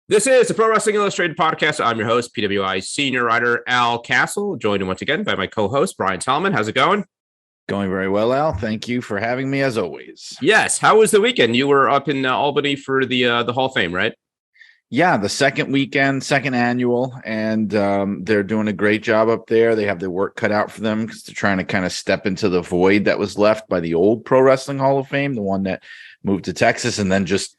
This is the Pro Wrestling Illustrated podcast. I'm your host, PWI senior writer Al Castle, joined once again by my co-host, Brian Tallman. How's it going? Going very well, Al. Thank you for having me, as always. Yes. How was the weekend? You were up in Albany for the Hall of Fame, right? Yeah, the second weekend, second annual, and they're doing a great job up there. They have their work cut out for them because they're trying to kind of step into the void that was left by the old Pro Wrestling Hall of Fame, the one that moved to Texas and then just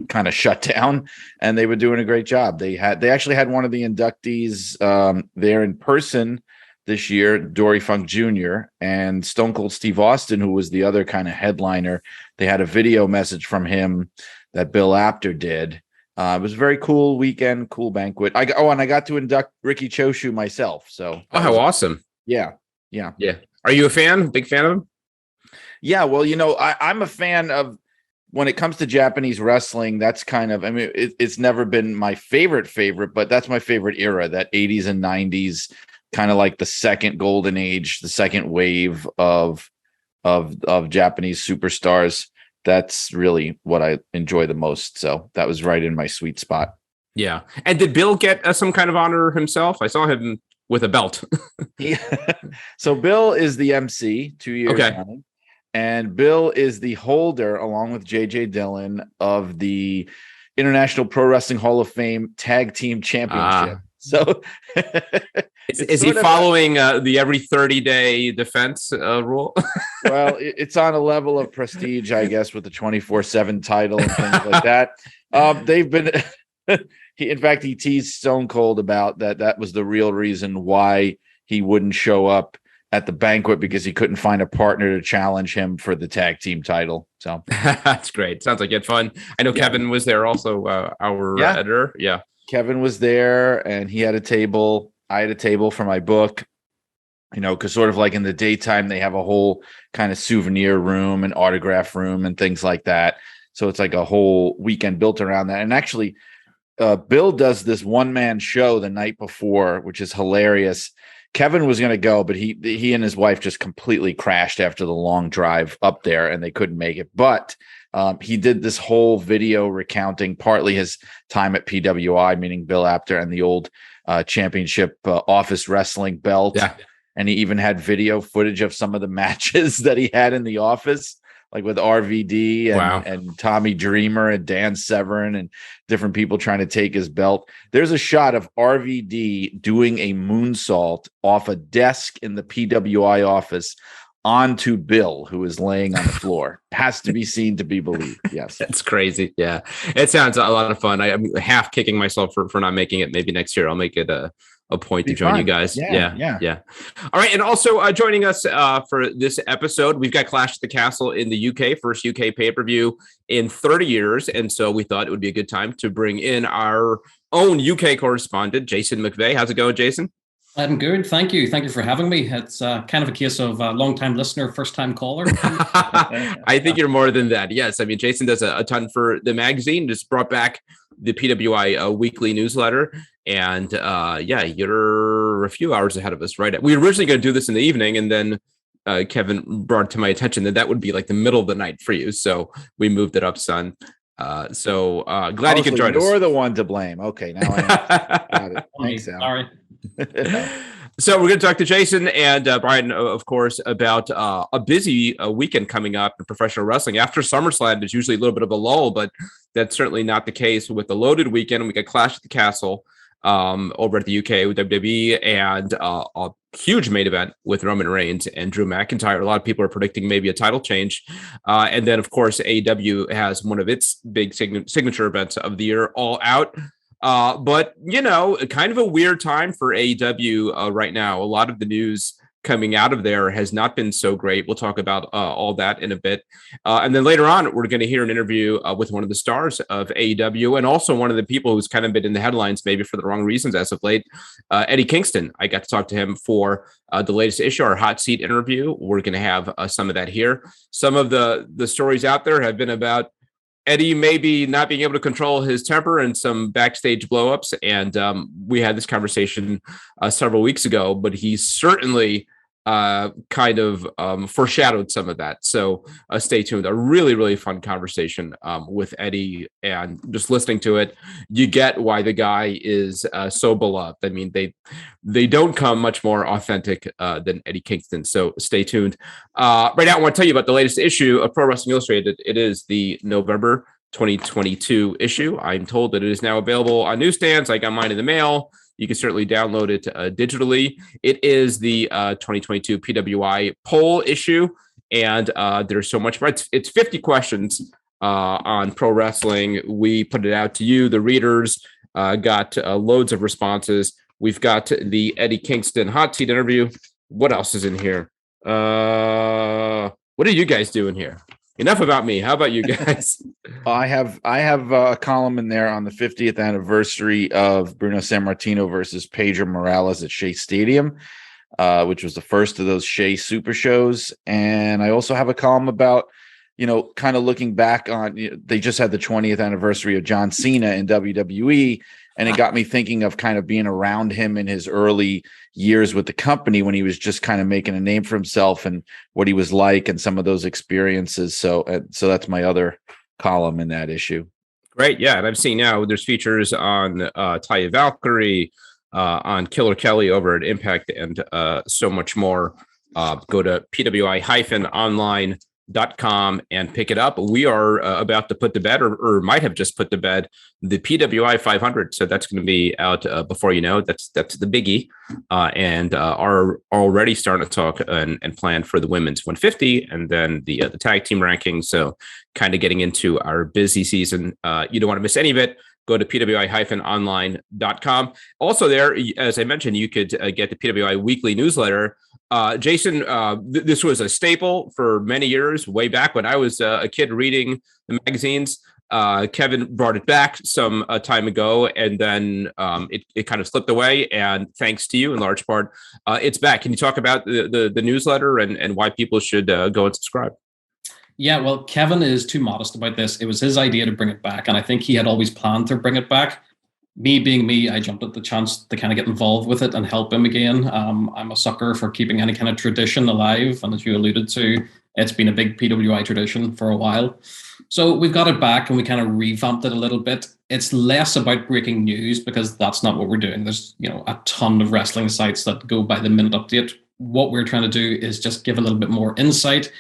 kind of shut down. And they were doing a great job. They actually had one of the inductees there in person this year, Dory Funk Jr. and Stone Cold Steve Austin, who was the other kind of headliner. They had a video message from him that Bill Apter did. It was a very cool weekend, cool banquet. And I got to induct Ricky Choshu myself. So, how awesome! Yeah. Are you a fan? Big fan of him? Yeah. Well, I'm a fan of. When it comes to Japanese wrestling, that's kind of, it's never been my favorite, but that's my favorite era, that 80s and 90s, kind of like the second golden age, the second wave of Japanese superstars. That's really what I enjoy the most. So that was right in my sweet spot. Yeah. And did Bill get some kind of honor himself? I saw him with a belt. Yeah. So Bill is the MC, 2 years running. And Bill is the holder, along with J.J. Dillon, of the International Pro Wrestling Hall of Fame Tag Team Championship. So is he following the every 30-day defense rule? Well, it's on a level of prestige, I guess, with the 24/7 title and things like that. They've been in fact, he teased Stone Cold about that. That was the real reason why he wouldn't show up at the banquet, because he couldn't find a partner to challenge him for the tag team title. So that's great. Sounds like you had fun. I know Kevin was there also, our editor. Yeah. Kevin was there and he had a table. I had a table for my book, because sort of like in the daytime, they have a whole kind of souvenir room and autograph room and things like that. So it's like a whole weekend built around that. And actually, Bill does this one-man show the night before, which is hilarious. Kevin was going to go, but he and his wife just completely crashed after the long drive up there and they couldn't make it. But he did this whole video recounting partly his time at PWI, meaning Bill Apter, and the old championship office wrestling belt. Yeah. And he even had video footage of some of the matches that he had in the office, like with RVD and Tommy Dreamer and Dan Severn and different people trying to take his belt. There's a shot of RVD doing a moonsault off a desk in the PWI office onto Bill, who is laying on the floor. Has to be seen to be believed. Yes. That's crazy. Yeah. It sounds a lot of fun. I'm half kicking myself for not making it. Maybe next year I'll make it a point to join you guys. Yeah. All right. And also joining us for this episode, we've got Clash at the Castle in the UK, first UK pay-per-view in 30 years. And so we thought it would be a good time to bring in our own UK correspondent, Jason McVeigh. How's it going, Jason? I'm good. Thank you. Thank you for having me. It's kind of a case of long-time listener, first-time caller. I think you're more than that. Yes. I mean, Jason does a ton for the magazine, just brought back the PWI Weekly Newsletter. And you're a few hours ahead of us, right? We were originally going to do this in the evening, and then Kevin brought to my attention that would be like the middle of the night for you. So we moved it up, son. Glad you could join us. You're the one to blame. Okay, now I got it. Thanks, Al. Sorry. So we're going to talk to Jason and Brian, of course, about a busy weekend coming up in professional wrestling. After SummerSlam, there's usually a little bit of a lull, but that's certainly not the case with the loaded weekend. We got Clash at the Castle over at the UK with WWE, and a huge main event with Roman Reigns and Drew McIntyre. A lot of people are predicting maybe a title change. And then, of course, AEW has one of its big signature events of the year, All Out. But, kind of a weird time for AEW right now. A lot of the news coming out of there has not been so great. We'll talk about all that in a bit. And then later on, we're going to hear an interview with one of the stars of AEW, and also one of the people who's kind of been in the headlines, maybe for the wrong reasons as of late, Eddie Kingston. I got to talk to him for the latest issue, our Hotseat interview. We're going to have some of that here. Some of the stories out there have been about Eddie maybe not being able to control his temper and some backstage blowups. And we had this conversation several weeks ago, but he certainly kind of foreshadowed some of that. So stay tuned. A really, really fun conversation with Eddie, and just listening to it, you get why the guy is so beloved. I mean, they don't come much more authentic than Eddie Kingston. So stay tuned. Right now, I want to tell you about the latest issue of Pro Wrestling Illustrated. It is the November 2022 issue. I'm told that it is now available on newsstands. I got mine in the mail. You can certainly download it digitally. It is the 2022 PWI poll issue, and there's so much more. It's 50 questions on pro wrestling. We put it out to you, the readers, got loads of responses. We've got the Eddie Kingston hot seat interview. What else is in here? What are you guys doing here? Enough about me. How about you guys? I have a column in there on the 50th anniversary of Bruno Sammartino versus Pedro Morales at Shea Stadium, which was the first of those Shea Super Shows. And I also have a column about, kind of looking back on, they just had the 20th anniversary of John Cena in WWE. And it got me thinking of kind of being around him in his early years with the company when he was just kind of making a name for himself and what he was like and some of those experiences. So that's my other column in that issue. Great. Yeah. And I'm seeing now there's features on Taya Valkyrie, on Killer Kelly over at Impact, and so much more. Go to PWI-online.com and pick it up. We are about to put to bed, or might have just put to bed, the PWI 500. So that's going to be out before you know. That's the biggie, and are already starting to talk and plan for the women's 150, and then the tag team rankings. So kind of getting into our busy season. You don't want to miss any of it. Go to PWI-online.com. Also there, as I mentioned, you could get the PWI Weekly Newsletter. Jason, this was a staple for many years, way back when I was a kid reading the magazines. Kevin brought it back some time ago, and then it kind of slipped away. And thanks to you, in large part, it's back. Can you talk about the newsletter and why people should go and subscribe? Yeah, well, Kevin is too modest about this. It was his idea to bring it back, and I think he had always planned to bring it back. Me being me, I jumped at the chance to kind of get involved with it and help him again. I'm a sucker for keeping any kind of tradition alive, and as you alluded to, it's been a big PWI tradition for a while. So we've got it back, and we kind of revamped it a little bit. It's less about breaking news, because that's not what we're doing. There's a ton of wrestling sites that go by the minute update. What we're trying to do is just give a little bit more insight,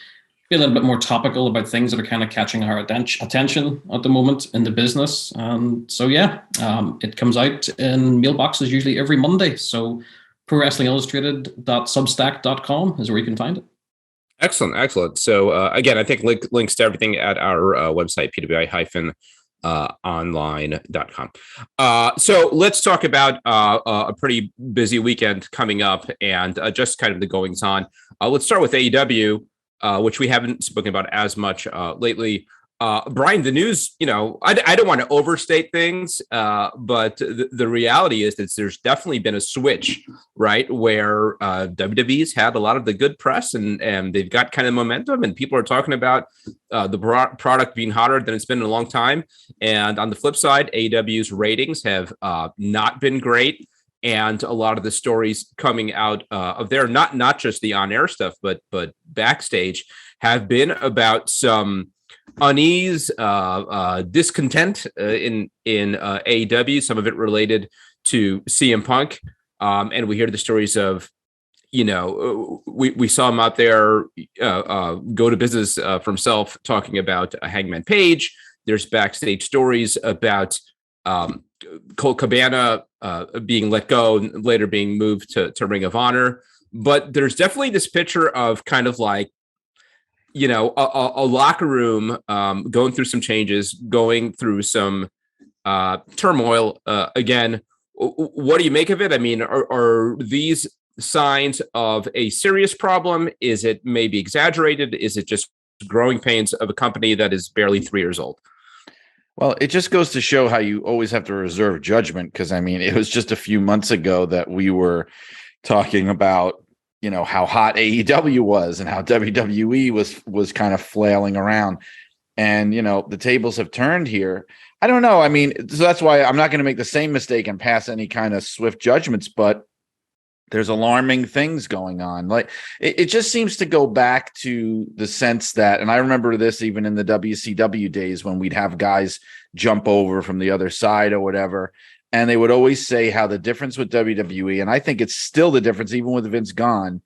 be a little bit more topical about things that are kind of catching our attention at the moment in the business. And so, it comes out in mailboxes usually every Monday. So ProWrestlingIllustrated.substack.com is where you can find it. Excellent. So again, I think links to everything at our website, PWI-online.com. So let's talk about a pretty busy weekend coming up, and just kind of the goings on. Let's start with AEW. Which we haven't spoken about as much lately. Brian, the news, I don't want to overstate things, but the reality is that there's definitely been a switch, right, where WWE's had a lot of the good press, and they've got kind of momentum, and people are talking about the product being hotter than it's been in a long time. And on the flip side, AEW's ratings have not been great. And a lot of the stories coming out of there, not just the on-air stuff, but backstage, have been about some unease, discontent in AEW. Some of it related to CM Punk, and we hear the stories of, we saw him out there go to business for himself, talking about Hangman Page. There's backstage stories about Colt Cabana being let go and later being moved to Ring of Honor. But there's definitely this picture of kind of like, a locker room going through some changes, going through some turmoil. Again, what do you make of it? I mean, are these signs of a serious problem? Is it maybe exaggerated? Is it just growing pains of a company that is barely 3 years old? Well, it just goes to show how you always have to reserve judgment, because, I mean, it was just a few months ago that we were talking about, how hot AEW was and how WWE was kind of flailing around. And, the tables have turned here. I don't know. I mean, so that's why I'm not going to make the same mistake and pass any kind of swift judgments. But there's alarming things going on. Like it just seems to go back to the sense that, and I remember this even in the WCW days when we'd have guys jump over from the other side or whatever. And they would always say how the difference with WWE, and I think it's still the difference, even with Vince gone,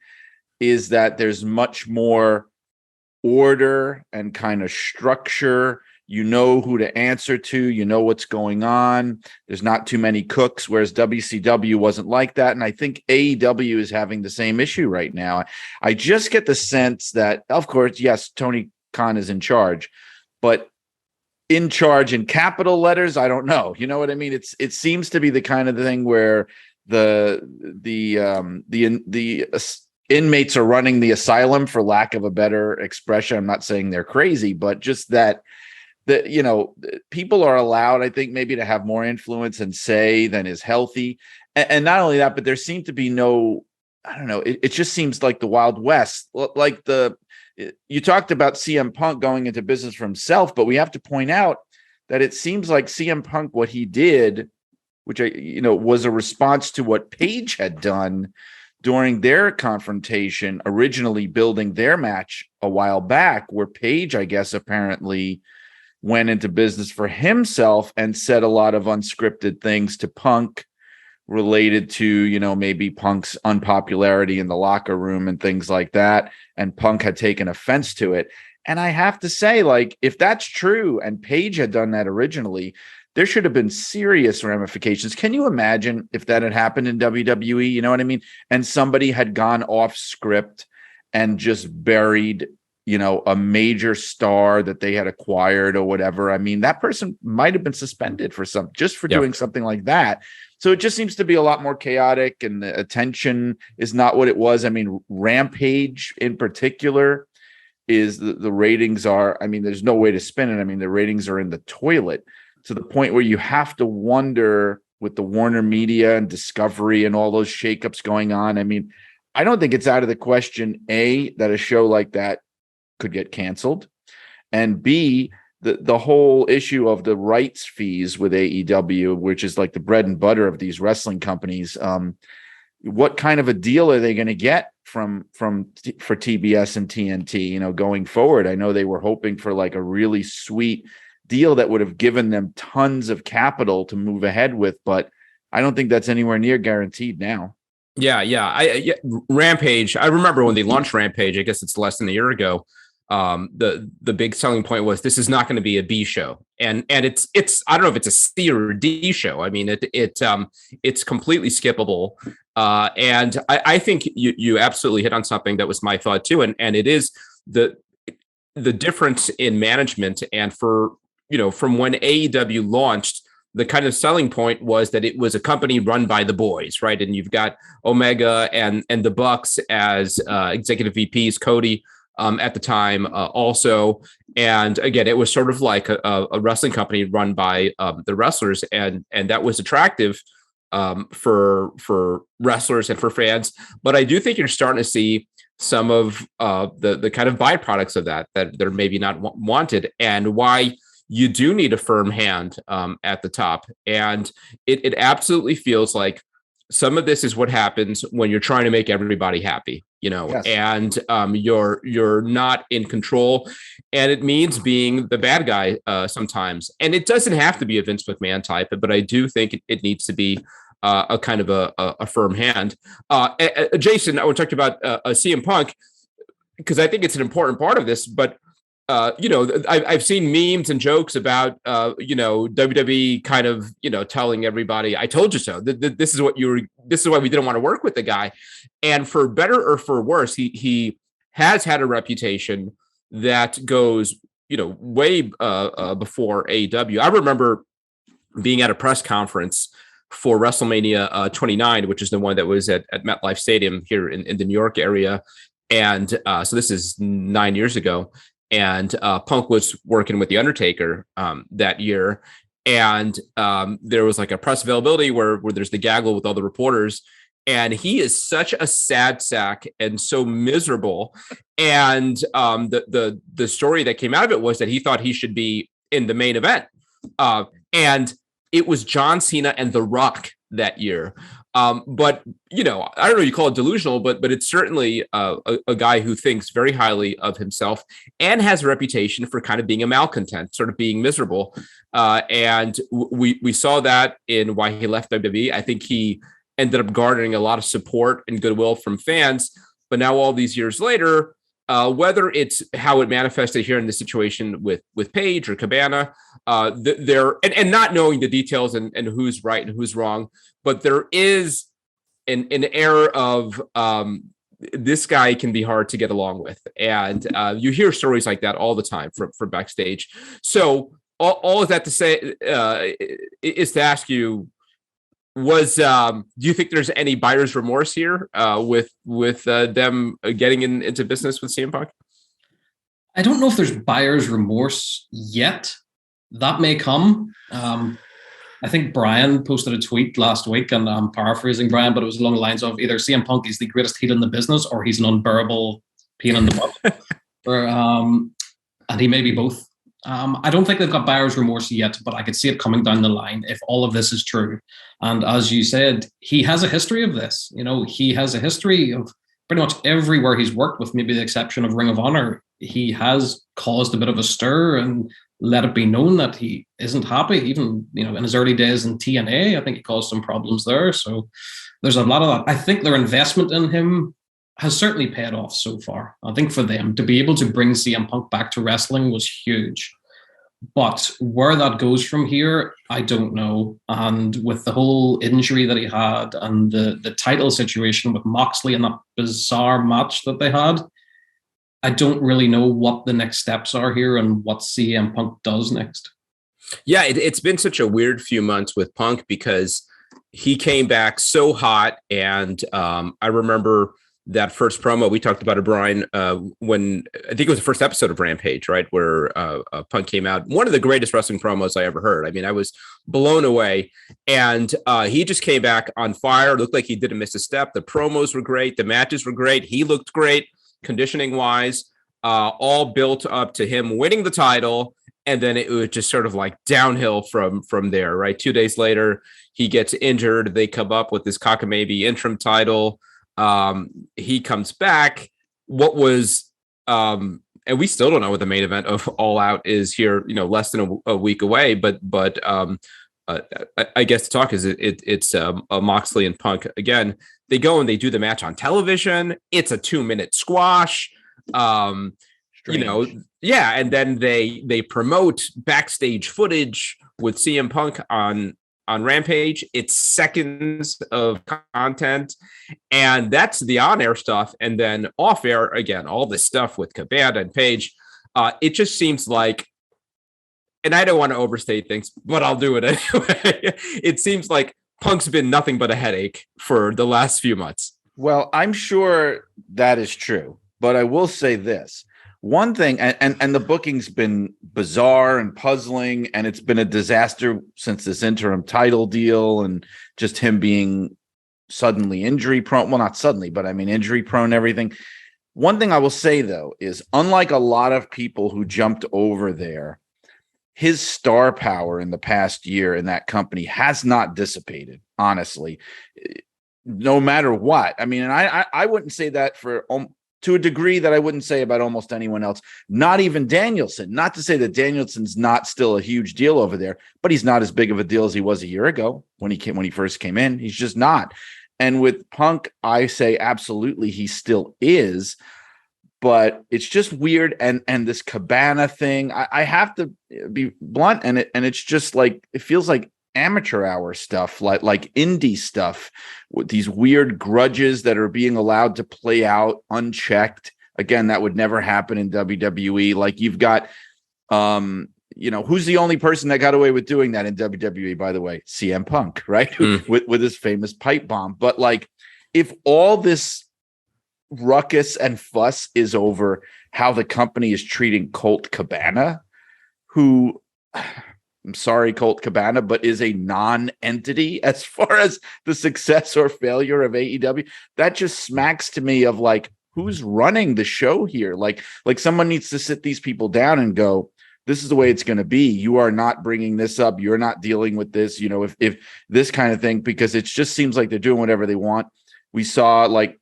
is that there's much more order and kind of structure. You know who to answer to, you know what's going on. There's not too many cooks, whereas WCW wasn't like that. And I think AEW is having the same issue right now. I just get the sense that, of course, yes, Tony Khan is in charge, but in charge in capital letters, I don't know. You know what I mean? It seems to be the kind of thing where the inmates are running the asylum, for lack of a better expression. I'm not saying they're crazy, but just that people are allowed, I think, maybe to have more influence and say than is healthy. And not only that, but there seem to be no, I don't know. It just seems like the Wild West, like you talked about CM Punk going into business for himself, but we have to point out that it seems like CM Punk, what he did, which was a response to what Paige had done during their confrontation, originally building their match a while back, where Paige, I guess, apparently went into business for himself and said a lot of unscripted things to Punk related to, maybe Punk's unpopularity in the locker room and things like that. And Punk had taken offense to it. And I have to say, like, if that's true and Paige had done that originally, there should have been serious ramifications. Can you imagine if that had happened in WWE? You know what I mean? And somebody had gone off script and just buried, a major star that they had acquired or whatever. I mean, that person might have been suspended for doing something like that. So it just seems to be a lot more chaotic, and the attention is not what it was. I mean, Rampage in particular is the ratings are, I mean, there's no way to spin it. I mean, the ratings are in the toilet to the point where you have to wonder, with the Warner Media and Discovery and all those shakeups going on. I mean, I don't think it's out of the question, A, that a show like that could get canceled, and B, the whole issue of the rights fees with AEW, which is like the bread and butter of these wrestling companies. What kind of a deal are they going to get for TBS and TNT, going forward? I know they were hoping for like a really sweet deal that would have given them tons of capital to move ahead with, but I don't think that's anywhere near guaranteed now. Yeah. Rampage. I remember when they launched Rampage, I guess it's less than a year ago. The big selling point was, this is not going to be a B show, and it's I don't know if it's a C or a D show. I mean, it's completely skippable. And I think you absolutely hit on something that was my thought too, and it is the difference in management. And from when AEW launched, the kind of selling point was that it was a company run by the boys, right? And you've got Omega and the Bucks as executive VPs, Cody at the time also. And again, it was sort of like a wrestling company run by the wrestlers, and that was attractive for wrestlers and for fans. But I do think you're starting to see some of the kind of byproducts of that they're maybe not wanted, and why you do need a firm hand at the top. And it absolutely feels like some of this is what happens when you're trying to make everybody happy, yes. And you're not in control, and it means being the bad guy sometimes. And it doesn't have to be a Vince McMahon type, but I do think it needs to be a kind of a firm hand. Jason, I want to talk about CM Punk, because I think it's an important part of this, but I've seen memes and jokes about, WWE kind of, telling everybody, I told you so. This is why we didn't want to work with the guy. And for better or for worse, he has had a reputation that goes, way before AEW. I remember being at a press conference for Wrestlemania 29, which is the one that was at MetLife Stadium here in the New York area. And so this is 9 years ago. And Punk was working with The Undertaker that year. And there was like a press availability where there's the gaggle with all the reporters. And he is such a sad sack and so miserable. And the story that came out of it was that he thought he should be in the main event. And it was John Cena and The Rock that year. But I don't know, you call it delusional, but it's certainly a guy who thinks very highly of himself and has a reputation for kind of being a malcontent, sort of being miserable. And we saw that in why he left WWE. I think he ended up garnering a lot of support and goodwill from fans. But now all these years later, whether it's how it manifested here in the situation with Paige or Cabana, there and not knowing the details and who's right and who's wrong, but there is an air of this guy can be hard to get along with, and you hear stories like that all the time from backstage. So all of that to say is to ask you. Do you think there's any buyer's remorse here with them getting into business with CM Punk? I don't know if there's buyer's remorse yet. That may come. I think Brian posted a tweet last week, and I'm paraphrasing Brian, but it was along the lines of either CM Punk is the greatest heel in the business or he's an unbearable pain in the butt. And he may be both. I don't think they've got buyer's remorse yet, but I could see it coming down the line if all of this is true. And as you said, he has a history of this. He has a history of pretty much everywhere he's worked, with maybe the exception of Ring of Honor. He has caused a bit of a stir and let it be known that he isn't happy. Even, in his early days in TNA, I think he caused some problems there. So there's a lot of that. I think their investment in him has certainly paid off so far. I think for them to be able to bring CM Punk back to wrestling was huge. But where that goes from here, I don't know. And with the whole injury that he had and the title situation with Moxley and that bizarre match that they had, I don't really know what the next steps are here and what CM Punk does next. Yeah, it's been such a weird few months with Punk because he came back so hot. And I remember that first promo we talked about, Brian, when I think it was the first episode of Rampage, right, where Punk came out. One of the greatest wrestling promos I ever heard. I mean, I was blown away, and he just came back on fire. Looked like he didn't miss a step. The promos were great. The matches were great. He looked great, conditioning wise. All built up to him winning the title, and then it was just sort of like downhill from there. Right, 2 days later, he gets injured. They come up with this cockamamie interim title. He comes back. What was, and we still don't know what the main event of All Out is here, less than a week away, but I guess the talk is it's Moxley and Punk again. They go and they do the match on television. It's a 2-minute squash. And then they promote backstage footage with CM Punk on Rampage. It's seconds of content, and that's the on-air stuff. And then off-air, again, all this stuff with Cabana and Paige. It just seems like, and I don't want to overstate things, but I'll do it anyway. It seems like Punk's been nothing but a headache for the last few months. Well, I'm sure that is true, but I will say this. One thing, and the booking's been bizarre and puzzling, and it's been a disaster since this interim title deal and just him being suddenly injury prone. Well, not suddenly, but I mean injury prone and everything. One thing I will say, though, is unlike a lot of people who jumped over there, his star power in the past year in that company has not dissipated, honestly, no matter what. I mean, and I wouldn't say that to a degree that I wouldn't say about almost anyone else, not even Danielson. Not to say that Danielson's not still a huge deal over there, but he's not as big of a deal as he was a year ago when he first came in. He's just not. And with Punk, I say absolutely he still is, but it's just weird. And this Cabana thing, I have to be blunt, and it's just like, it feels like amateur hour stuff, like indie stuff, with these weird grudges that are being allowed to play out unchecked. Again, that would never happen in WWE. Like, you've got, who's the only person that got away with doing that in WWE, by the way? CM Punk, right? with his famous pipe bomb. But like, if all this ruckus and fuss is over how the company is treating Colt Cabana, who, I'm sorry, Colt Cabana, but is a non-entity as far as the success or failure of AEW. That just smacks to me of like, who's running the show here? Like someone needs to sit these people down and go, this is the way it's going to be. You are not bringing this up. You're not dealing with this, if this kind of thing, because it just seems like they're doing whatever they want. We saw like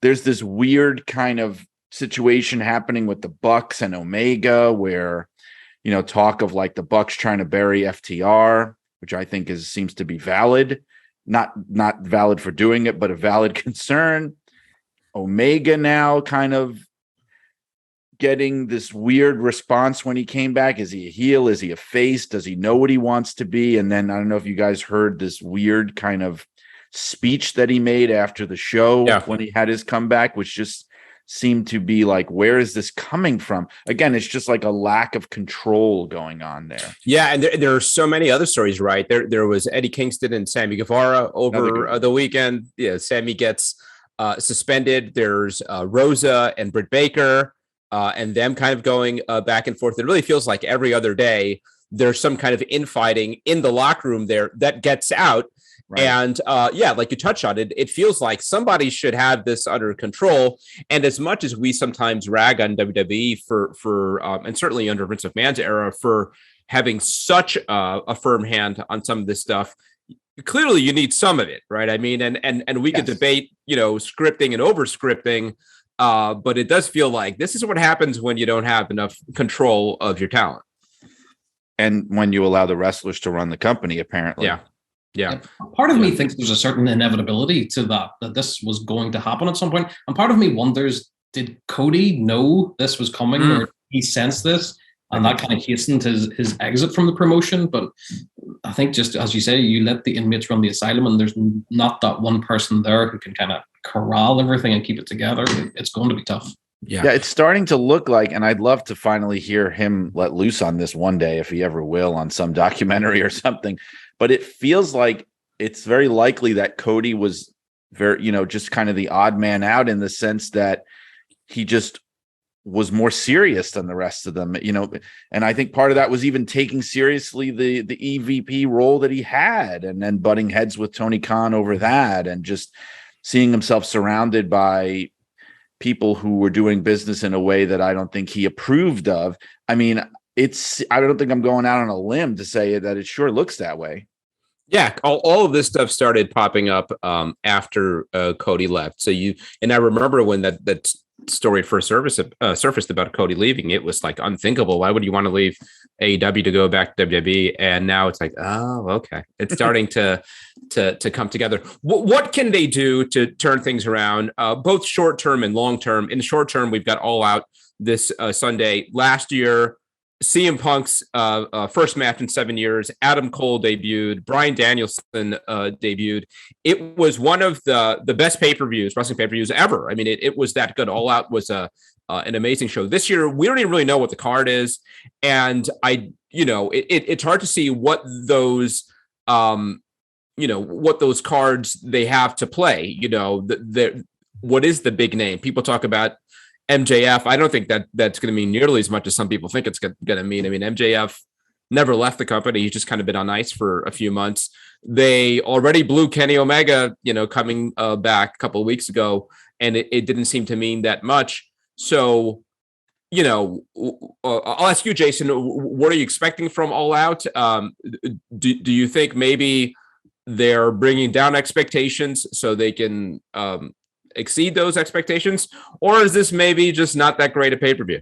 there's this weird kind of situation happening with the Bucks and Omega where, talk of like the Bucks trying to bury FTR, which I think seems to be valid, not valid for doing it, but a valid concern. Omega now kind of getting this weird response when he came back. Is he a heel? Is he a face? Does he know what he wants to be? And then I don't know if you guys heard this weird kind of speech that he made after the show when he had his comeback, which just seemed to be like, where is this coming from? Again, it's just like a lack of control going on there. Yeah, and there are so many other stories, right? There was Eddie Kingston and Sammy Guevara over the weekend. Yeah, Sammy gets suspended. There's Rosa and Britt Baker. And them kind of going back and forth. It really feels like every other day there's some kind of infighting in the locker room there that gets out. Right. And like you touched on it, it feels like somebody should have this under control. And as much as we sometimes rag on WWE for and certainly under Vince McMahon's era for having such a firm hand on some of this stuff, clearly you need some of it, right? I mean, and we could debate, scripting and over scripting. But it does feel like this is what happens when you don't have enough control of your talent. And when you allow the wrestlers to run the company, apparently. Yeah. Part of me thinks there's a certain inevitability to that this was going to happen at some point. And part of me wonders, did Cody know this was coming or did he sense this? And that kind of hastened his exit from the promotion. But I think just as you say, you let the inmates run the asylum and there's not that one person there who can kind of corral everything and keep it together. It's going to be tough. Yeah, it's starting to look like, and I'd love to finally hear him let loose on this one day, if he ever will, on some documentary or something. But it feels like it's very likely that Cody was very, just kind of the odd man out in the sense that he just was more serious than the rest of them, and I think part of that was even taking seriously the EVP role that he had and then butting heads with Tony Khan over that and just seeing himself surrounded by people who were doing business in a way that I don't think he approved of. I mean, I don't think I'm going out on a limb to say that it sure looks that way. Yeah, all of this stuff started popping up after Cody left. So I remember when that story first surfaced about Cody leaving, it was like unthinkable. Why would you want to leave AEW to go back to WWE? And now it's like, oh, okay. It's starting to come together. What can they do to turn things around, both short term and long term? In the short term, we've got All Out this Sunday. Last year, CM Punk's first match in 7 years. Adam Cole debuted. Bryan Danielson debuted. It was one of the best wrestling pay-per-views ever. I mean, it was that good. All Out was an amazing show. This year, we don't even really know what the card is, and it's hard to see what those what those cards they have to play. What is the big name? People talk about MJF. I don't think that's going to mean nearly as much as some people think it's going to mean. I mean, MJF never left the company. He's just kind of been on ice for a few months. They already blew Kenny Omega, coming back a couple of weeks ago, and it didn't seem to mean that much. So, I'll ask you, Jason, what are you expecting from All Out? Do you think maybe they're bringing down expectations so they can exceed those expectations, or is this maybe just not that great a pay-per-view?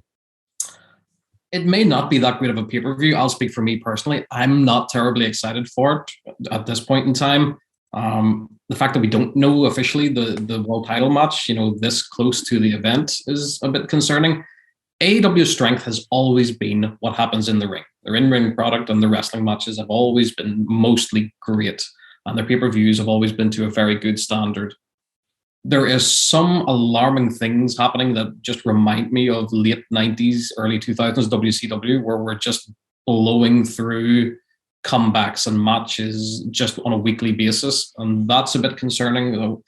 It may not be that great of a pay-per-view. I'll speak for me personally. I'm not terribly excited for it at this point in time. The fact that we don't know officially the world title match, this close to the event is a bit concerning. AEW's strength has always been what happens in the ring. Their in-ring product and the wrestling matches have always been mostly great, and their pay-per-views have always been to a very good standard. There is some alarming things happening that just remind me of late 90s, early 2000s WCW, where we're just blowing through comebacks and matches just on a weekly basis. And that's a bit concerning, though.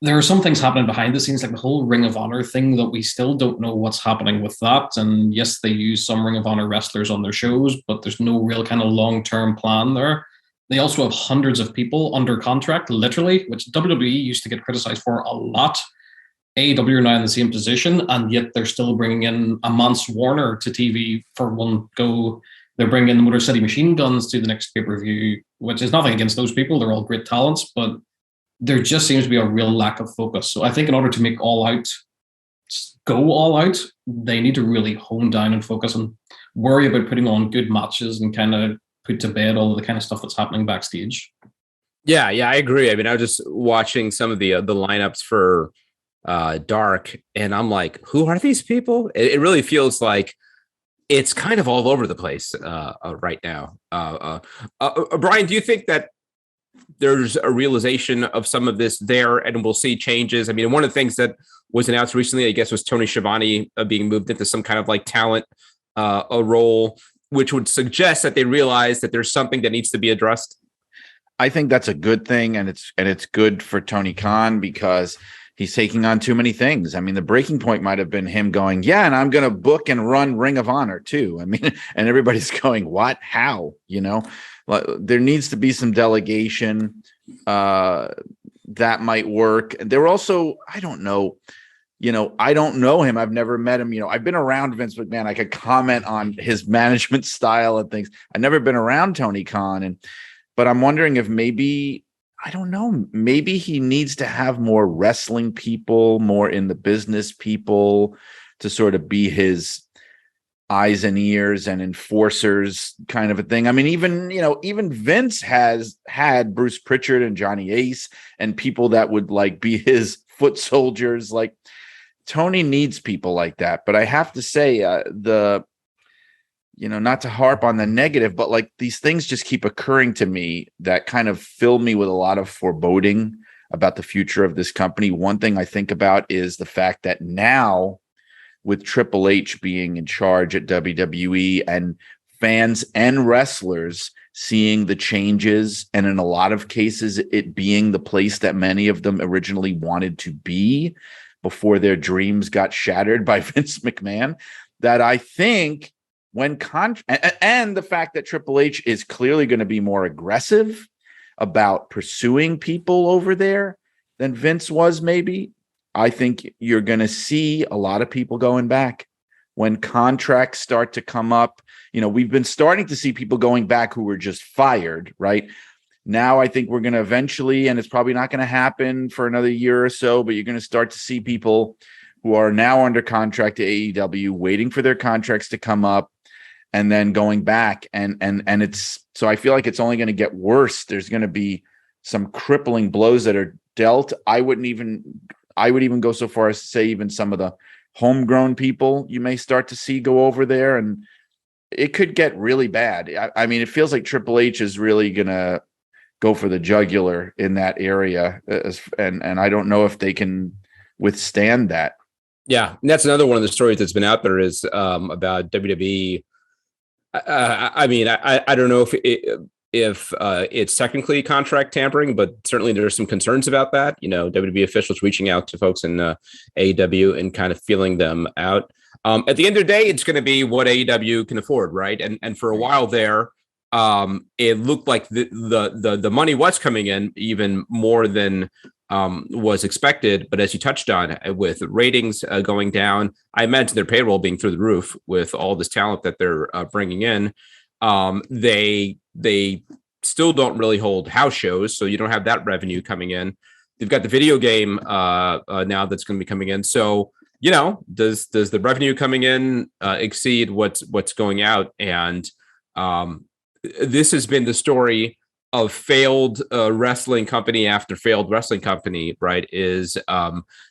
There are some things happening behind the scenes, like the whole Ring of Honor thing, that we still don't know what's happening with that. And yes, they use some Ring of Honor wrestlers on their shows, but there's no real kind of long-term plan there. They also have hundreds of people under contract, literally, which WWE used to get criticized for a lot. AEW are now in the same position, and yet they're still bringing in a Mance Warner to TV for one go. They're bringing in the Motor City Machine Guns to the next pay-per-view, which is nothing against those people. They're all great talents, but there just seems to be a real lack of focus. So I think in order to make All Out go all out, they need to really hone down and focus and worry about putting on good matches and kind of put to bed all of the kind of stuff that's happening backstage. Yeah, I agree. I mean, I was just watching some of the lineups for Dark, and I'm like, who are these people? It really feels like it's kind of all over the place right now. Brian, do you think that there's a realization of some of this there, and we'll see changes? I mean, one of the things that was announced recently, I guess, was Tony Schiavone being moved into some kind of like talent a role, which would suggest that they realize that there's something that needs to be addressed. I think that's a good thing, and it's good for Tony Khan because he's taking on too many things. I mean, the breaking point might have been him going, yeah, and I'm going to book and run Ring of Honor too. I mean, and everybody's going, what, how, there needs to be some delegation that might work. There also, I don't know him. I've never met him. I've been around Vince McMahon. I could comment on his management style and things. I've never been around Tony Khan. But I'm wondering if maybe, I don't know, maybe he needs to have more wrestling people, more in the business people to sort of be his eyes and ears and enforcers kind of a thing. I mean, even Vince has had Bruce Pritchard and Johnny Ace and people that would like be his foot soldiers. Like Tony needs people like that. But I have to say not to harp on the negative, but like these things just keep occurring to me that kind of fill me with a lot of foreboding about the future of this company. One thing I think about is the fact that now with Triple H being in charge at WWE and fans and wrestlers seeing the changes, and in a lot of cases, it being the place that many of them originally wanted to be before their dreams got shattered by Vince McMahon, that I think and the fact that Triple H is clearly going to be more aggressive about pursuing people over there than Vince was, maybe, I think you're going to see a lot of people going back when contracts start to come up. We've been starting to see people going back who were just fired, right? Now I think we're going to eventually, and it's probably not going to happen for another year or so, but you're going to start to see people who are now under contract to AEW waiting for their contracts to come up and then going back. And it's, so I feel like it's only going to get worse. There's going to be some crippling blows that are dealt. I would even go so far as to say even some of the homegrown people you may start to see go over there, and it could get really bad. I mean, it feels like Triple H is really going to go for the jugular in that area. And I don't know if they can withstand that. Yeah. And that's another one of the stories that's been out there is about WWE. I mean, I don't know if it's technically contract tampering, but certainly there's some concerns about that. WWE officials reaching out to folks in AEW and kind of feeling them out. At the end of the day, it's going to be what AEW can afford, right? And for a while there, it looked like the money was coming in even more than was expected. But as you touched on, with ratings going down, I imagine their payroll being through the roof with all this talent that they're bringing in. They still don't really hold house shows, so you don't have that revenue coming in. They've got the video game now that's going to be coming in. So, does the revenue coming in exceed what's going out? And this has been the story of failed wrestling company after failed wrestling company, right? Is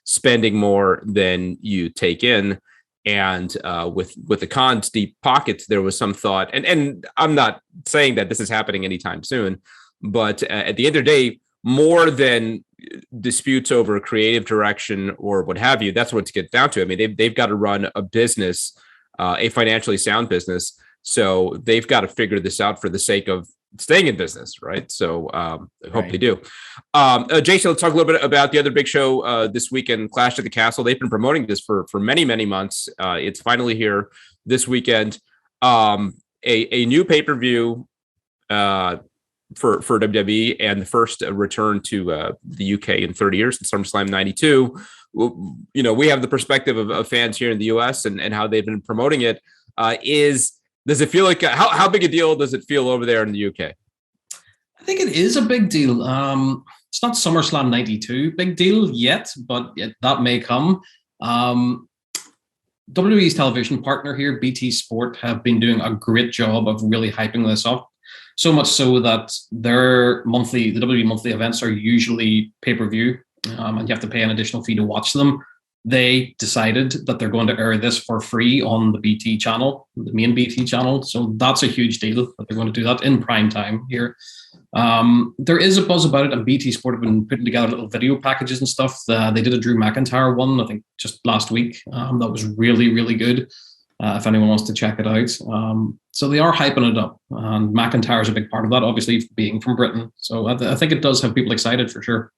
spending more than you take in. And with the Khan's deep pockets, there was some thought, and I'm not saying that this is happening anytime soon, but at the end of the day, more than disputes over creative direction or what have you, that's what it gets down to. I mean, they've got to run a business, a financially sound business, so they've got to figure this out for the sake of staying in business, right? So I hope they do. Jason, let's talk a little bit about the other big show this weekend, Clash at the Castle. They've been promoting this for many, many months. It's finally here this weekend. A new pay-per-view for WWE, and the first return to the UK in 30 years in SummerSlam 92. We have the perspective of fans here in the US and how they've been promoting it. Does it feel like how big a deal does it feel over there in the UK? I think it is a big deal. It's not SummerSlam 92 big deal yet, but that may come. WWE's television partner here, BT Sport, have been doing a great job of really hyping this up. So much so that the WWE monthly events are usually pay-per-view, and you have to pay an additional fee to watch them. They decided that they're going to air this for free on the BT channel, the main BT channel. So that's a huge deal that they're going to do that in prime time here. There is a buzz about it, and BT Sport have been putting together little video packages and stuff. They did a Drew McIntyre one, I think, just last week. That was really, really good. If anyone wants to check it out. So they are hyping it up, and McIntyre is a big part of that, obviously, being from Britain. So I think it does have people excited for sure.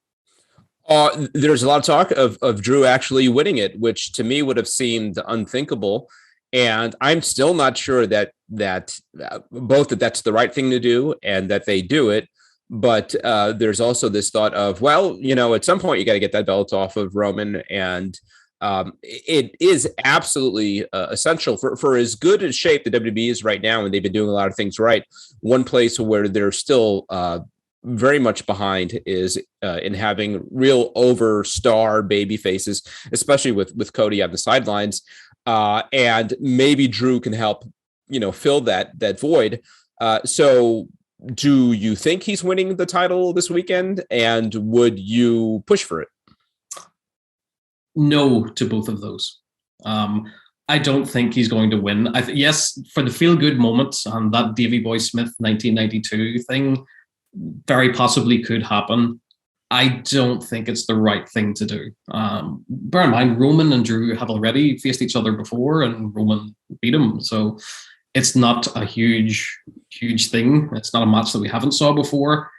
There's a lot of talk of Drew actually winning it, which to me would have seemed unthinkable. And I'm still not sure that that's the right thing to do and that they do it. But there's also this thought of, at some point you got to get that belt off of Roman, and it is absolutely essential for as good a shape the WWE is right now, and they've been doing a lot of things right. One place where they're still very much behind is in having real over-star baby faces, especially with Cody on the sidelines. And maybe Drew can help, fill that void. So do you think he's winning the title this weekend, and would you push for it? No to both of those. I don't think he's going to win. Yes, for the feel-good moments, and that Davey Boy Smith 1992 thing very possibly could happen. I don't think it's the right thing to do. Bear in mind, Roman and Drew have already faced each other before, and Roman beat him. So it's not a huge thing. It's not a match that we haven't saw before.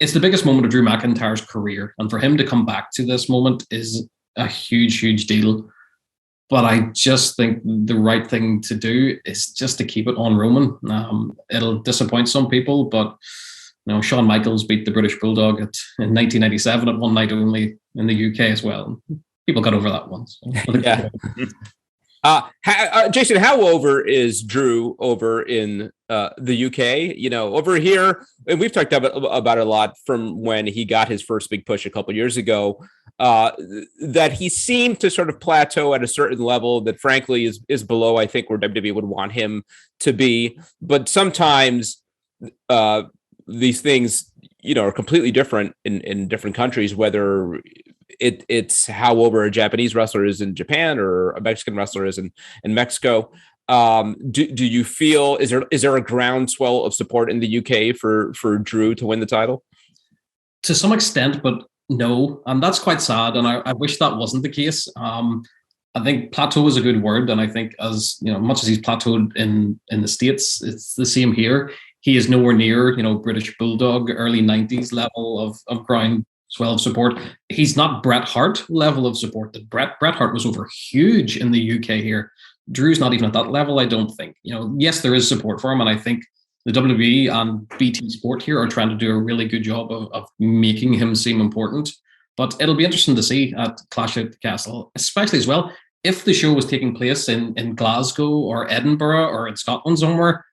It's the biggest moment of Drew McIntyre's career, and for him to come back to this moment is a huge deal. But I just think the right thing to do is just to keep it on Roman. It'll disappoint some people, but Shawn Michaels beat the British Bulldog in 1997 at one night only in the UK as well. People got over that one. So. Yeah. Jason, how over is Drew over in the UK? Over here, and we've talked about it a lot from when he got his first big push a couple years ago, that he seemed to sort of plateau at a certain level that frankly is below, I think, where WWE would want him to be. But sometimes these things, are completely different in different countries, whether it's how over a Japanese wrestler is in Japan or a Mexican wrestler is in Mexico. Do you feel, is there a groundswell of support in the UK for Drew to win the title? To some extent, but no, and that's quite sad. And I wish that wasn't the case. I think plateau is a good word. And I think as much as he's plateaued in the States, it's the same here. He is nowhere near, British Bulldog, early 90s level of groundswell of support. He's not Bret Hart level of support. That Bret Hart was over huge in the UK here. Drew's not even at that level, I don't think. Yes, there is support for him, and I think the WWE and BT Sport here are trying to do a really good job of making him seem important. But it'll be interesting to see at Clash at the Castle, especially as well, if the show was taking place in Glasgow or Edinburgh or in Scotland somewhere.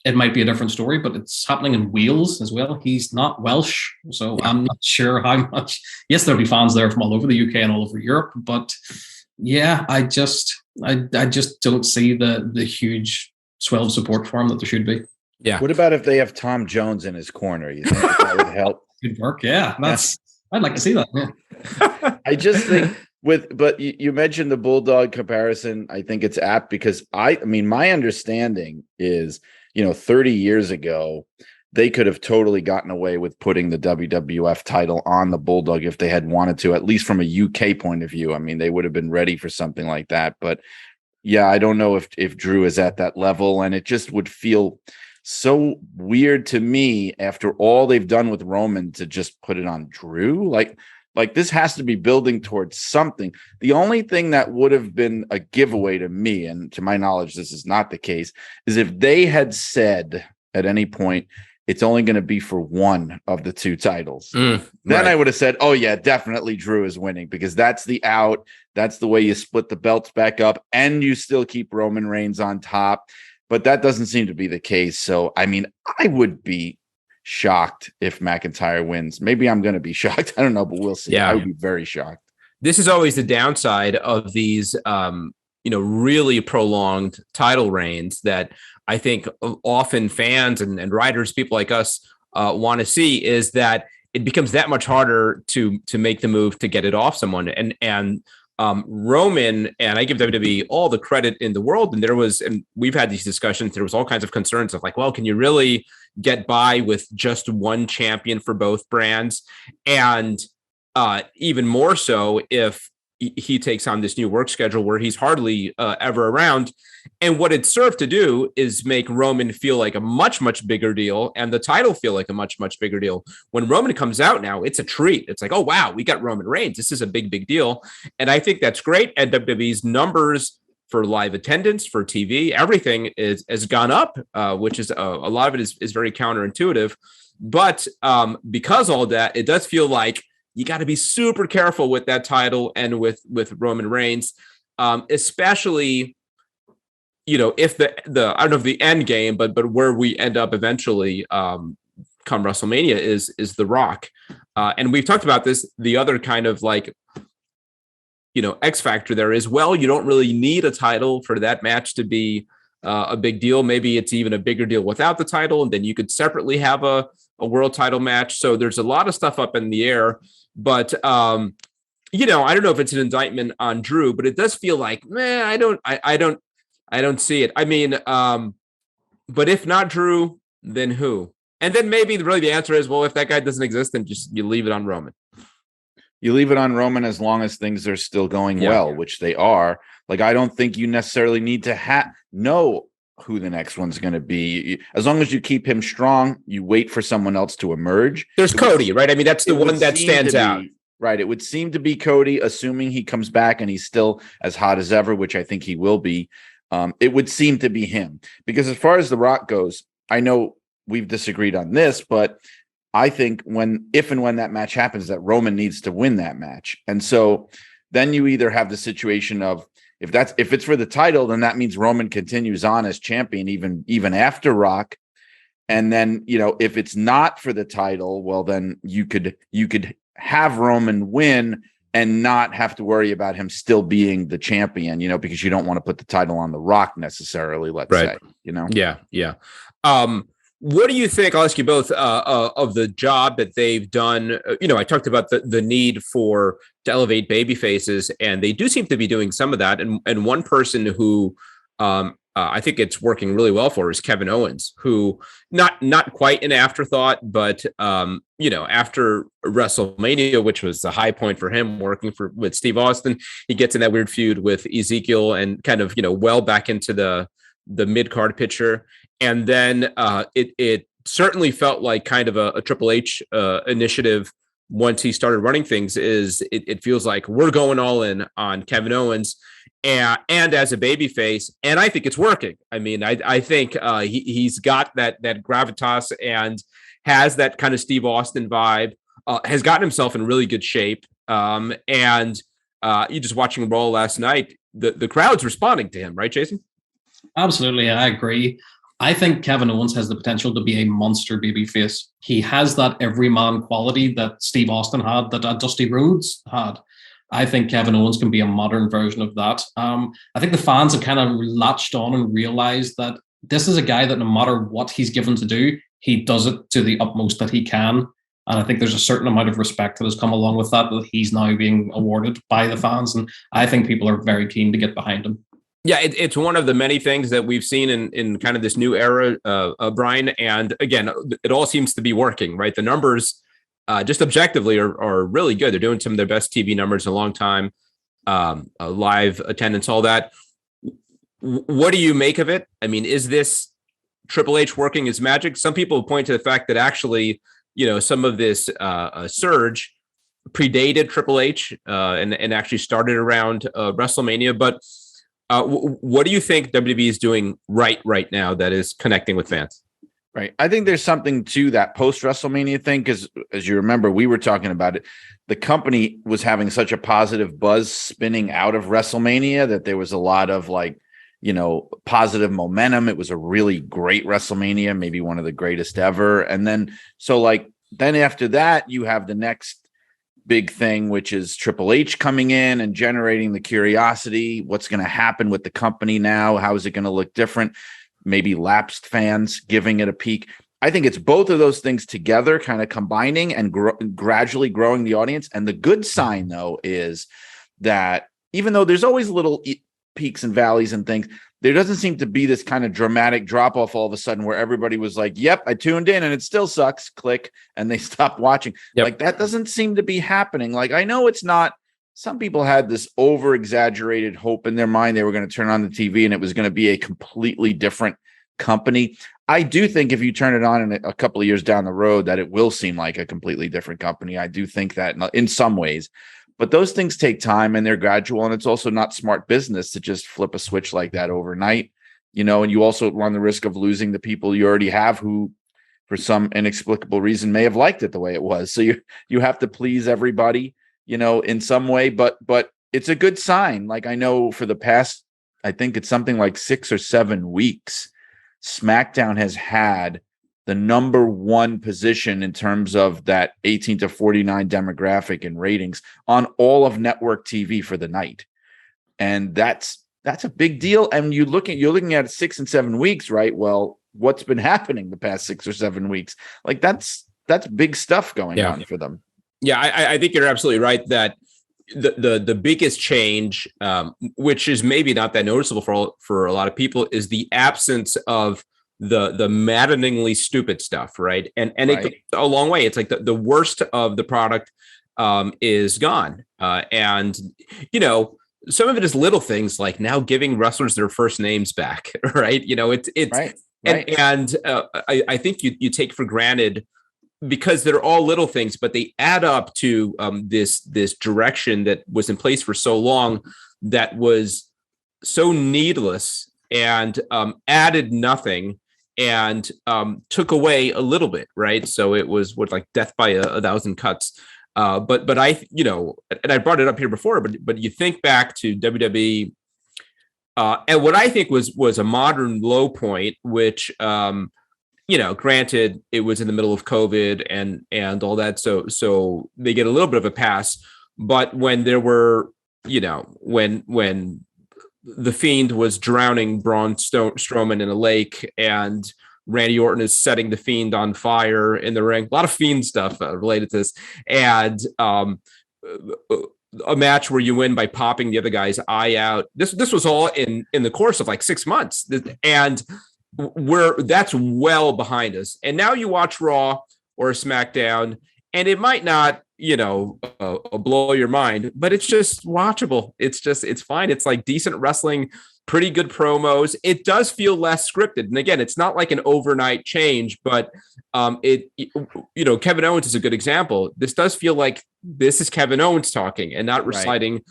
It might be a different story, but it's happening in Wales as well. He's not Welsh, so I'm not sure how much. Yes, there'll be fans there from all over the UK and all over Europe, but yeah, I just don't see the huge swell of support for him that there should be. Yeah. What about if they have Tom Jones in his corner? You think that would help? Good work. Yeah, I'd like to see that. Yeah. I just think but you mentioned the Bulldog comparison. I think it's apt because my understanding is, 30 years ago, they could have totally gotten away with putting the WWF title on the Bulldog if they had wanted to, at least from a UK point of view. They would have been ready for something like that. But yeah, I don't know if Drew is at that level, and it just would feel so weird to me after all they've done with Roman to just put it on Drew. Like this has to be building towards something. The only thing that would have been a giveaway to me, and to my knowledge, this is not the case, is if they had said at any point, it's only going to be for one of the two titles. Then I would have said, oh yeah, definitely Drew is winning, because that's the out. That's the way you split the belts back up and you still keep Roman Reigns on top. But that doesn't seem to be the case. So, I mean, I would be shocked if McIntyre wins. Maybe I'm going to be shocked. I don't know, but we'll see. Yeah. I would be very shocked. This is always the downside of these, really prolonged title reigns that I think often fans and writers, people like us, want to see, is that it becomes that much harder to make the move to get it off someone. And Roman, and I give WWE all the credit in the world. And we've had these discussions. There was all kinds of concerns of like, well, can you really get by with just one champion for both brands? And even more so if he takes on this new work schedule where he's hardly ever around. And what it served to do is make Roman feel like a much, much bigger deal, and the title feel like a much, much bigger deal. When Roman comes out now, it's a treat. It's like, oh, wow, we got Roman Reigns. This is a big, big deal. And I think that's great. And WWE's numbers for live attendance, for TV, everything has gone up, which is a lot of it is very counterintuitive. But because all that, it does feel like you got to be super careful with that title and with Roman Reigns, especially, if the I don't know if the end game, but where we end up eventually come WrestleMania is The Rock. And we've talked about this. The other kind of like, X factor there is, well, you don't really need a title for that match to be a big deal. Maybe it's even a bigger deal without the title, and then you could separately have a world title match. So there's a lot of stuff up in the air. But I don't know if it's an indictment on Drew, but it does feel like, I don't see it. I mean, but if not Drew, then who? And then maybe really the answer is, well, if that guy doesn't exist, then just you leave it on Roman. You leave it on Roman as long as things are still going well, which they are. Like, I don't think you necessarily need to know who the next one's going to be. As long as you keep him strong, you wait for someone else to emerge. There's Cody, right? I mean, that's the one that stands out. Right. It would seem to be Cody, assuming he comes back and he's still as hot as ever, which I think he will be. It would seem to be him, because as far as The Rock goes, I know we've disagreed on this, but I think if and when that match happens, that Roman needs to win that match. And so then you either have the situation of, if it's for the title, then that means Roman continues on as champion even after Rock. And then, if it's not for the title, well, then you could have Roman win and not have to worry about him still being the champion, because you don't want to put the title on The Rock necessarily, let's say, Yeah. What do you think? I'll ask you both of the job that they've done. I talked about the need to elevate baby faces, and they do seem to be doing some of that. And one person who I think it's working really well for is Kevin Owens, who not quite an afterthought, but after WrestleMania, which was the high point for him, working with Steve Austin, he gets in that weird feud with Ezekiel and kind of well back into the mid-card picture. And then it certainly felt like kind of a Triple H initiative once he started running things. It feels like we're going all in on Kevin Owens and as a babyface, and I think it's working. I mean, I think he's got that gravitas and has that kind of Steve Austin vibe. Has gotten himself in really good shape, and you just watching Raw last night, the crowd's responding to him, right, Jason? Absolutely, I agree. I think Kevin Owens has the potential to be a monster babyface. He has that everyman quality that Steve Austin had, that Dusty Rhodes had. I think Kevin Owens can be a modern version of that. I think the fans have kind of latched on and realized that this is a guy that no matter what he's given to do, he does it to the utmost that he can. And I think there's a certain amount of respect that has come along with that he's now being awarded by the fans. And I think people are very keen to get behind him. Yeah, it's one of the many things that we've seen in kind of this new era, Brian. And again, it all seems to be working, right? The numbers just objectively are really good. They're doing some of their best TV numbers in a long time, live attendance, all that. What do you make of it? I mean, is this Triple H working his magic? Some people point to the fact that actually, some of this surge predated Triple H and actually started around WrestleMania. But what do you think WWE is doing right now that is connecting with fans? Right. I think there's something to that post WrestleMania thing, because as you remember, we were talking about it. The company was having such a positive buzz spinning out of WrestleMania that there was a lot of positive momentum. It was a really great WrestleMania, maybe one of the greatest ever. And then then after that, you have the next big thing, which is Triple H coming in and generating the curiosity. What's going to happen with the company now? How is it going to look different? Maybe lapsed fans giving it a peek. I think it's both of those things together, kind of combining and gradually growing the audience. And the good sign, though, is that even though there's always little peaks and valleys and things, there doesn't seem to be this kind of dramatic drop off all of a sudden where everybody was like, yep, I tuned in and it still sucks, click, and they stopped watching. Yep. Like that doesn't seem to be happening. Like, I know it's not. Some people had this over exaggerated hope in their mind. They were going to turn on the TV and it was going to be a completely different company. I do think if you turn it on in a couple of years down the road, that it will seem like a completely different company. I do think that in some ways, but those things take time and they're gradual. And it's also not smart business to just flip a switch like that overnight, and you also run the risk of losing the people you already have who, for some inexplicable reason, may have liked it the way it was. So you have to please everybody, in some way, but it's a good sign. Like, I know for the past, I think it's something like 6 or 7 weeks, SmackDown has had the number one position in terms of that 18 to 49 demographic and ratings on all of network TV for the night. And that's a big deal. And you're looking at 6 and 7 weeks, right? Well, what's been happening the past 6 or 7 weeks? Like that's big stuff going on for them. Yeah, I think you're absolutely right that the biggest change, which is maybe not that noticeable for a lot of people, is the absence of the maddeningly stupid stuff, right? And right. It goes a long way. It's like the worst of the product is gone, and some of it is little things like now giving wrestlers their first names back, right? It's right. And I think you take for granted, because they're all little things, but they add up to this direction that was in place for so long, that was so needless and added nothing and took away a little bit, right? So it was like death by a thousand cuts. But I, and I brought it up here before, but you think back to WWE, and what I think was a modern low point, which granted, it was in the middle of COVID and all that, so they get a little bit of a pass. But when there were, when the Fiend was drowning Braun Strowman in a lake, and Randy Orton is setting the Fiend on fire in the ring, a lot of Fiend stuff related to this, and a match where you win by popping the other guy's eye out. This was all in the course of like 6 months, and that's well behind us. And now you watch Raw or SmackDown, and it might not, blow your mind, but it's just watchable. It's fine. It's like decent wrestling, pretty good promos. It does feel less scripted. And again, it's not like an overnight change, but Kevin Owens is a good example. This does feel like this is Kevin Owens talking and not reciting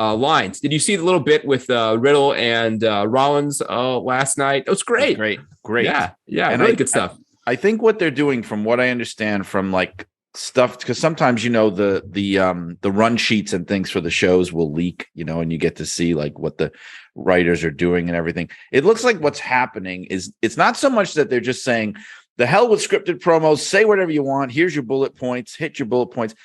lines. Did you see the little bit with Riddle and Rollins last night? It was great. Great. Yeah, and really good stuff. I think what they're doing, from what I understand from like stuff, because sometimes the run sheets and things for the shows will leak, and you get to see like what the writers are doing and everything. It looks like what's happening is it's not so much that they're just saying the hell with scripted promos, say whatever you want, here's your bullet points, hit your bullet points.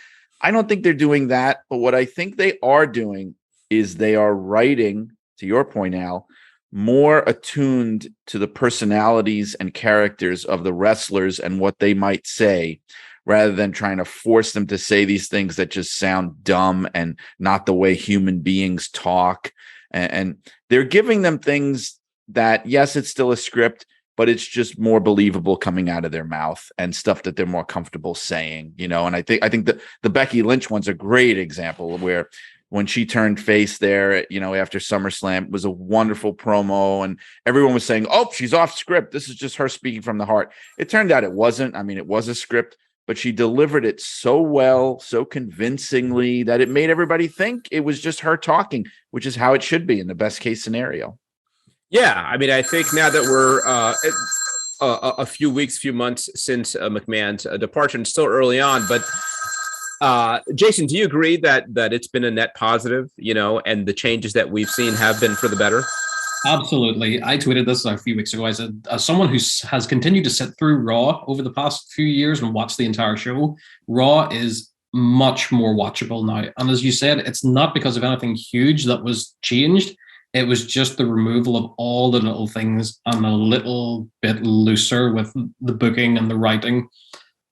I don't think they're doing that, but what I think they are doing is they are writing, to your point, Al, more attuned to the personalities and characters of the wrestlers and what they might say, rather than trying to force them to say these things that just sound dumb and not the way human beings talk. And they're giving them things that, yes, it's still a script, but it's just more believable coming out of their mouth and stuff that they're more comfortable saying, and I think the Becky Lynch one's a great example, where when she turned face there, after SummerSlam, was a wonderful promo, and everyone was saying, oh, she's off script. This is just her speaking from the heart. It turned out it wasn't. I mean, it was a script, but she delivered it so well, so convincingly, that it made everybody think it was just her talking, which is how it should be in the best case scenario. Yeah, I mean, I think now that we're a few weeks, few months since McMahon's departure, and still early on. But Jason, do you agree that it's been a net positive, and the changes that we've seen have been for the better? Absolutely. I tweeted this a few weeks ago. I said, as someone who has continued to sit through Raw over the past few years and watch the entire show, Raw is much more watchable now. And as you said, it's not because of anything huge that was changed. It was just the removal of all the little things and a little bit looser with the booking and the writing.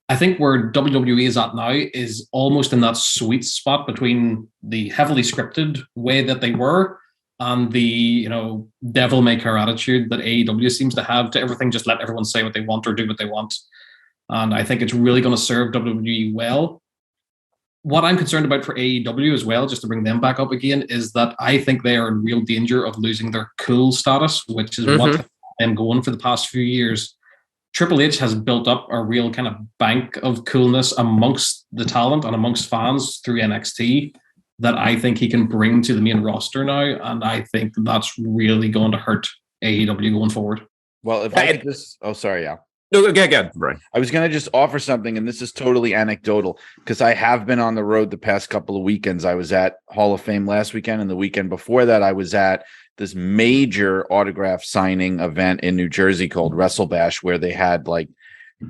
I think where WWE is at now is almost in that sweet spot between the heavily scripted way that they were and the, devil may care attitude that AEW seems to have to everything. Just let everyone say what they want or do what they want. And I think it's really going to serve WWE well. What I'm concerned about for AEW as well, just to bring them back up again, is that I think they are in real danger of losing their cool status, which is what has been going for the past few years. Triple H has built up a real kind of bank of coolness amongst the talent and amongst fans through NXT that I think he can bring to the main roster now. And I think that's really going to hurt AEW going forward. Well, if I could just... Oh, sorry, yeah. No, again, Brian. I was going to just offer something, and this is totally anecdotal, because I have been on the road the past couple of weekends. I was at Hall of Fame last weekend, and the weekend before that, I was at this major autograph signing event in New Jersey called Wrestle Bash, where they had like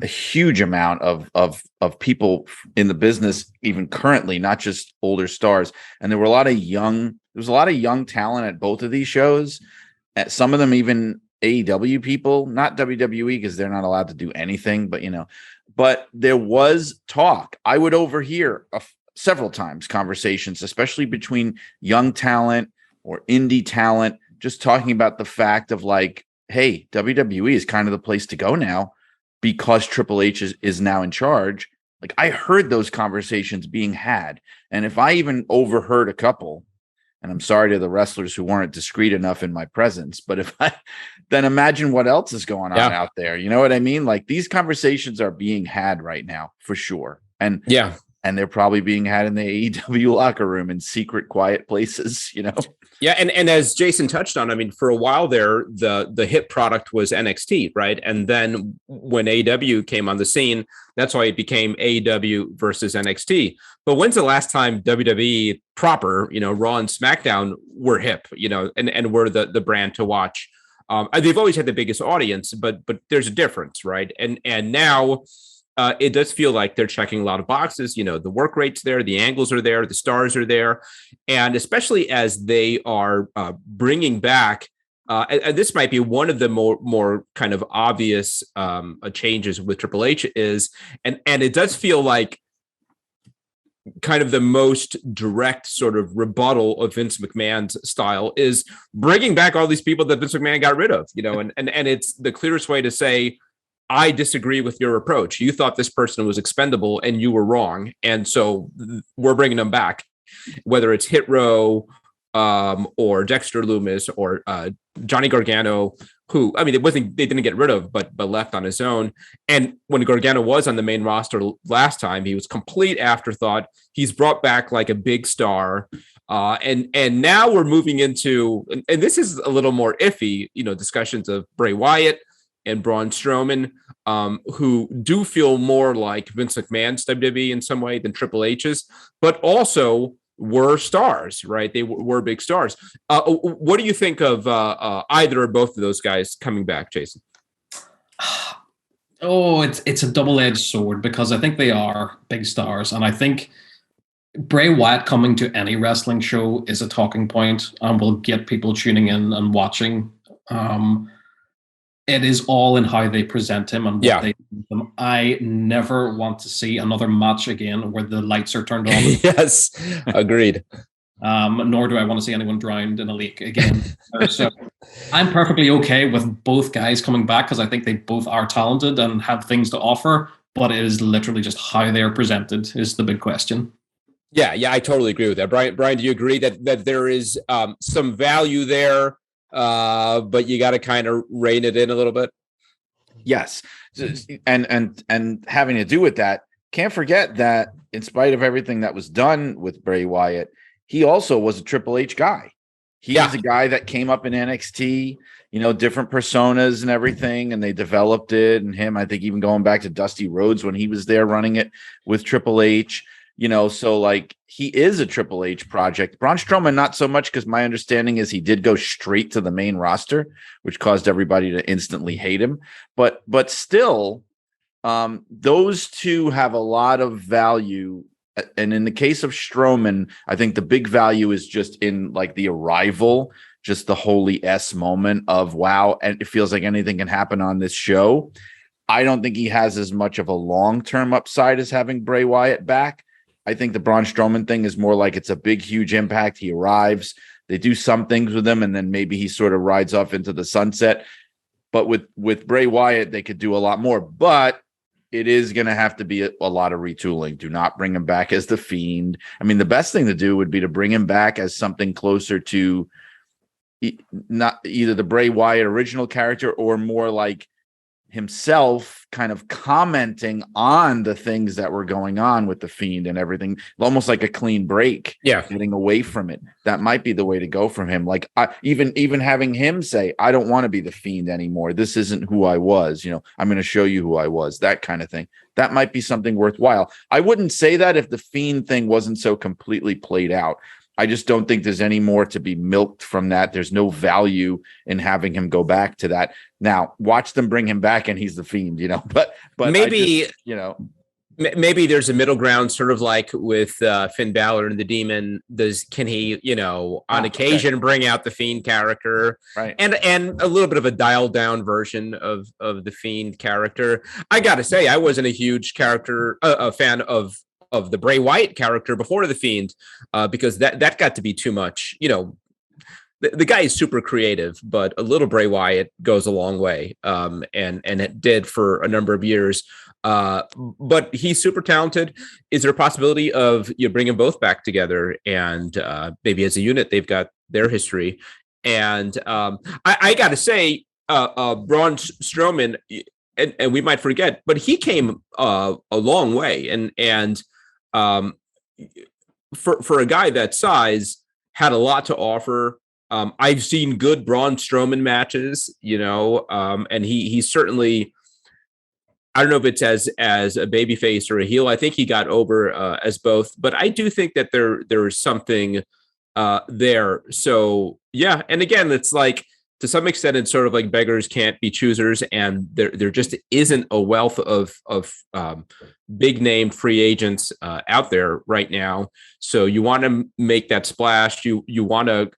a huge amount of people in the business, even currently, not just older stars. And there was a lot of young talent at both of these shows. At some of them even AEW people, not WWE, because they're not allowed to do anything, but there was talk. I would overhear several times conversations, especially between young talent or indie talent, just talking about the fact of like, hey, WWE is kind of the place to go now because Triple H is now in charge. Like, I heard those conversations being had. And if I even overheard a couple, and I'm sorry to the wrestlers who weren't discreet enough in my presence, but then imagine what else is going on out there. You know what I mean? Like, these conversations are being had right now for sure. And they're probably being had in the AEW locker room in secret, quiet places, Yeah, and as Jason touched on, I mean, for a while there, the hit product was NXT, right? And then when AEW came on the scene, that's why it became AEW versus NXT. But when's the last time WWE proper, Raw and SmackDown were hip, and were the brand to watch? They've always had the biggest audience, but there's a difference, right? And now it does feel like they're checking a lot of boxes. The work rate's there, the angles are there, the stars are there. And especially as they are bringing back, and this might be one of the more kind of obvious changes with Triple H is, and it does feel like kind of the most direct sort of rebuttal of Vince McMahon's style is bringing back all these people that Vince McMahon got rid of, and it's the clearest way to say, I disagree with your approach. You thought this person was expendable and you were wrong. And so we're bringing them back, whether it's Hit Row or Dexter Lumis or Johnny Gargano, who, I mean, they didn't get rid of, but left on his own. And when Gargano was on the main roster last time, he was complete afterthought. He's brought back like a big star. And now we're moving into, and this is a little more iffy, discussions of Bray Wyatt and Braun Strowman, who do feel more like Vince McMahon's WWE in some way than Triple H's, but also were stars, right? They were big stars. What do you think of either or both of those guys coming back, Jason? Oh, it's a double-edged sword because I think they are big stars, and I think Bray Wyatt coming to any wrestling show is a talking point and will get people tuning in and watching. It is all in how they present him and what they do with him. I never want to see another match again where the lights are turned on. Yes, agreed. Nor do I want to see anyone drowned in a lake again. So I'm perfectly okay with both guys coming back because I think they both are talented and have things to offer, but it is literally just how they are presented is the big question. Yeah, I totally agree with that. Brian, do you agree that there is some value there? But you got to kind of rein it in a little bit. Yes. And having to do with that, can't forget that in spite of everything that was done with Bray Wyatt, he also was a Triple H guy. He's a guy that came up in NXT, different personas and everything, and they developed it. And him, I think, even going back to Dusty Rhodes when he was there running it with Triple H, so like he is a Triple H project. Braun Strowman, not so much, because my understanding is he did go straight to the main roster, which caused everybody to instantly hate him. But still, those two have a lot of value. And in the case of Strowman, I think the big value is just in like the arrival, just the holy S moment of wow. And it feels like anything can happen on this show. I don't think he has as much of a long-term upside as having Bray Wyatt back. I think the Braun Strowman thing is more like it's a big, huge impact. He arrives, they do some things with him, and then maybe he sort of rides off into the sunset. But with Bray Wyatt, they could do a lot more. But it is going to have to be a lot of retooling. Do not bring him back as the Fiend. I mean, the best thing to do would be to bring him back as something closer to not either the Bray Wyatt original character or more like himself kind of commenting on the things that were going on with the Fiend and everything, almost like a clean break. Yeah. Getting away from it. That might be the way to go from him. Like even having him say, I don't want to be the Fiend anymore. This isn't who I was. I'm going to show you who I was, that kind of thing. That might be something worthwhile. I wouldn't say that if the Fiend thing wasn't so completely played out. I just don't think there's any more to be milked from that. There's no value in having him go back to that. Now, watch them bring him back and he's the Fiend, but maybe, maybe there's a middle ground, sort of like with Finn Balor and the Demon. Can he, on occasion bring out the Fiend character, right? And a little bit of a dialed down version of the Fiend character. I got to say, I wasn't a huge a fan of the Bray Wyatt character before the Fiend, because that got to be too much. The guy is super creative, but a little Bray Wyatt goes a long way, and it did for a number of years. But he's super talented. Is there a possibility of you bring them both back together and maybe as a unit they've got their history? And I got to say, Braun Strowman, and we might forget, but he came a long way, and for a guy that size, had a lot to offer. I've seen good Braun Strowman matches, and he's certainly, I don't know if it's as a babyface or a heel. I think he got over as both, but I do think that there is something there. So yeah, and again, it's like, to some extent, it's sort of like beggars can't be choosers, and there just isn't a wealth of big name free agents out there right now. So you want to make that splash. You want to,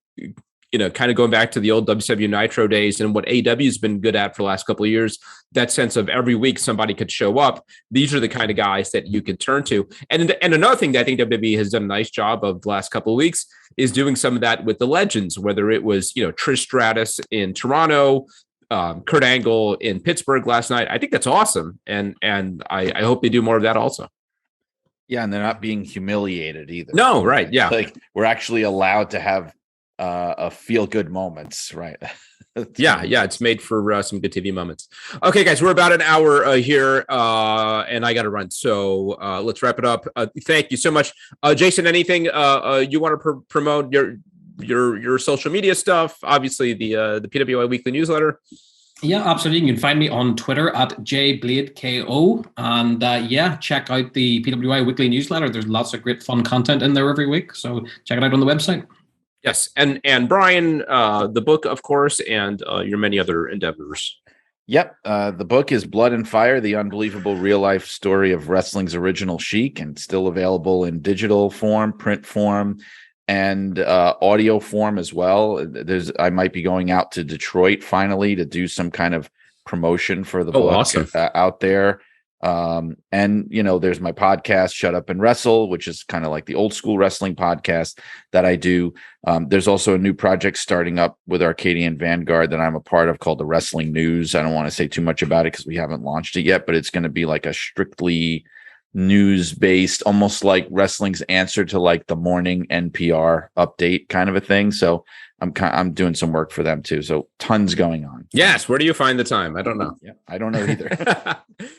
kind of going back to the old WCW Nitro days and what AEW has been good at for the last couple of years, that sense of every week somebody could show up. These are the kind of guys that you can turn to. And another thing that I think WWE has done a nice job of the last couple of weeks is doing some of that with the legends, whether it was, Trish Stratus in Toronto, Kurt Angle in Pittsburgh last night. I think that's awesome. And I hope they do more of that also. Yeah. And they're not being humiliated either. No, right. Yeah. Like we're actually allowed to have feel good moments, right? Yeah, it's made for some good TV moments. Okay, guys, we're about an hour here, and I got to run, so let's wrap it up. Thank you so much, Jason. Anything you want to promote your social media stuff? Obviously, the PWI Weekly Newsletter. Yeah, absolutely. You can find me on Twitter at JBladeKO, and check out the PWI Weekly Newsletter. There's lots of great fun content in there every week, so check it out on the website. Yes, and Brian, the book, of course, and your many other endeavors. Yep, the book is Blood and Fire: The Unbelievable Real Life Story of Wrestling's Original Sheik, and still available in digital form, print form, and audio form as well. I might be going out to Detroit finally to do some kind of promotion for the book. Awesome. Out there. And there's my podcast, Shut Up and Wrestle, which is kind of like the old school wrestling podcast that I do. There's also a new project starting up with Arcadian Vanguard that I'm a part of called the Wrestling News. I don't want to say too much about it because we haven't launched it yet, but it's going to be like a strictly news based, almost like wrestling's answer to like the morning NPR update kind of a thing. So I'm doing some work for them too. So tons going on. Yes. Where do you find the time? I don't know. Yeah, I don't know either.